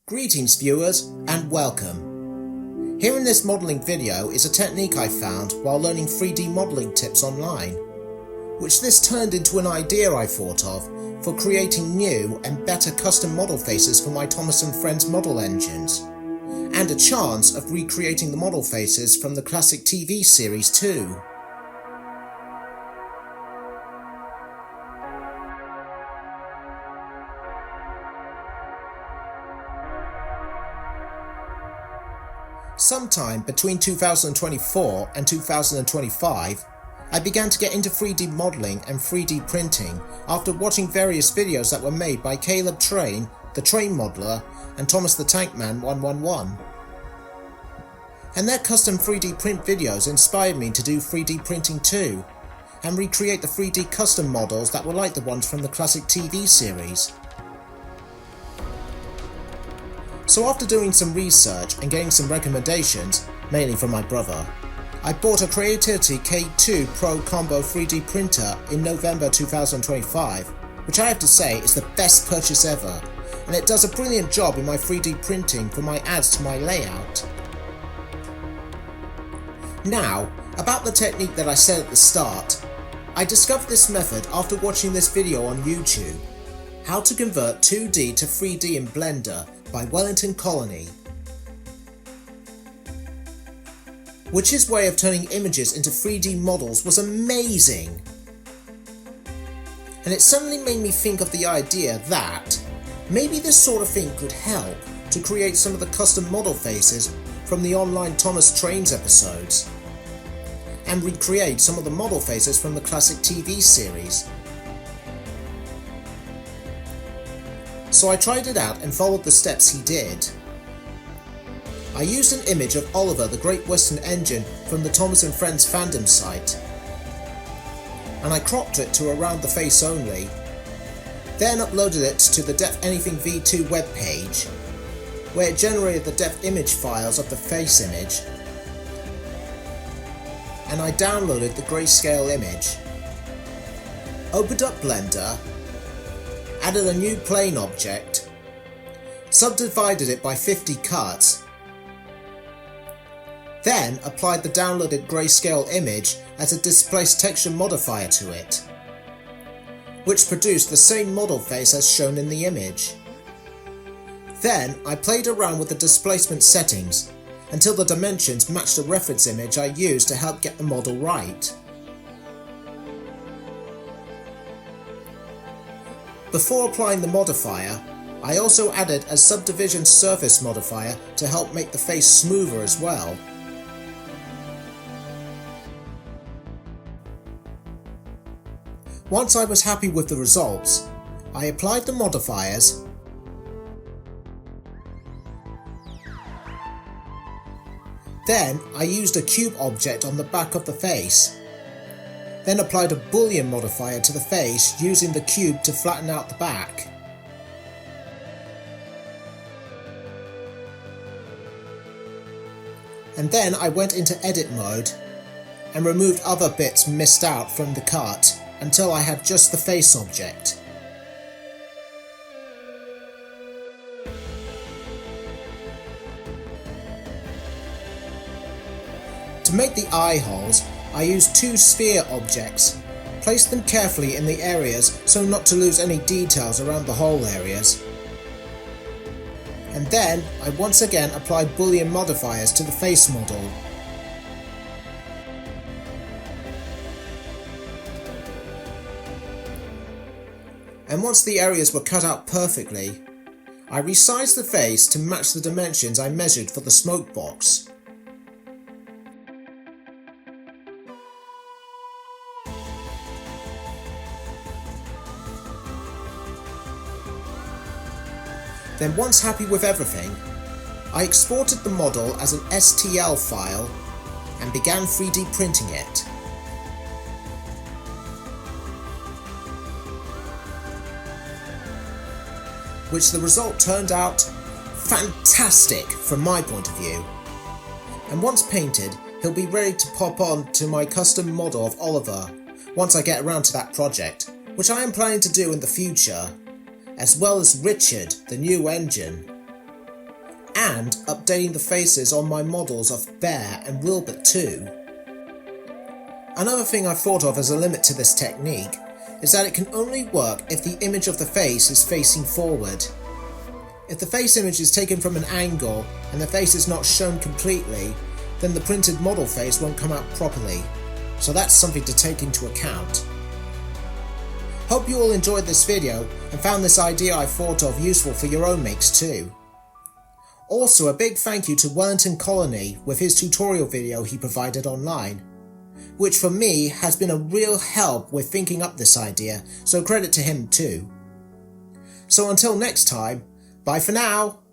Greetings viewers and welcome. Here in this modelling video is a technique I found while learning 3D modelling tips online, which this turned into an idea I thought of for creating new and better custom model faces for my Thomas & Friends model engines, and a chance of recreating the model faces from the classic TV series too. Sometime between 2024 and 2025, I began to get into 3D modelling and 3D printing after watching various videos that were made by Caleb Train, the Train Modeler, and Thomas the Tankman 111. And their custom 3D print videos inspired me to do 3D printing too, and recreate the 3D custom models that were like the ones from the classic TV series. So after doing some research and getting some recommendations, mainly from my brother, I bought a Creativity K2 Pro Combo 3D printer in November 2025, which I have to say is the best purchase ever, and it does a brilliant job in my 3D printing for my adds to my layout. Now, about the technique that I said at the start, I discovered this method after watching this video on YouTube, how to convert 2D to 3D in Blender by Wellington Colony, which his way of turning images into 3D models was amazing. And it suddenly made me think of the idea that maybe this sort of thing could help to create some of the custom model faces from the online Thomas Trainz episodes, and recreate some of the model faces from the classic TV series. So I tried it out and followed the steps he did. I used an image of Oliver the Great Western Engine from the Thomas & Friends fandom site, and I cropped it to around the face only, then uploaded it to the Depth Anything V2 webpage, where it generated the depth image files of the face image, and I downloaded the grayscale image, opened up Blender, added a new plane object, subdivided it by 50 cuts, then applied the downloaded grayscale image as a displaced texture modifier to it, which produced the same model face as shown in the image. Then I played around with the displacement settings until the dimensions matched the reference image I used to help get the model right. Before applying the modifier, I also added a subdivision surface modifier to help make the face smoother as well. Once I was happy with the results, I applied the modifiers, then I used a cube object on the back of the face, then applied a boolean modifier to the face using the cube to flatten out the back. And then I went into edit mode and removed other bits missed out from the cut until I had just the face object. To make the eye holes, I used two sphere objects, placed them carefully in the areas so not to lose any details around the hole areas. And then I once again applied boolean modifiers to the face model. And once the areas were cut out perfectly, I resized the face to match the dimensions I measured for the smoke box. Then once happy with everything, I exported the model as an STL file and began 3D printing it. Which the result turned out fantastic from my point of view. And once painted, he'll be ready to pop on to my custom model of Oliver once I get around to that project, which I am planning to do in the future, as well as Richard, the new engine. and updating the faces on my models of Bear and Wilbert too. Another thing I've thought of as a limit to this technique is that it can only work if the image of the face is facing forward. If the face image is taken from an angle and the face is not shown completely, then the printed model face won't come out properly, so that's something to take into account. Hope you all enjoyed this video and found this idea I thought of useful for your own makes too. Also, a big thank you to Wellington Colony with his tutorial video he provided online, which for me has been a real help with thinking up this idea, so credit to him too. So until next time, bye for now!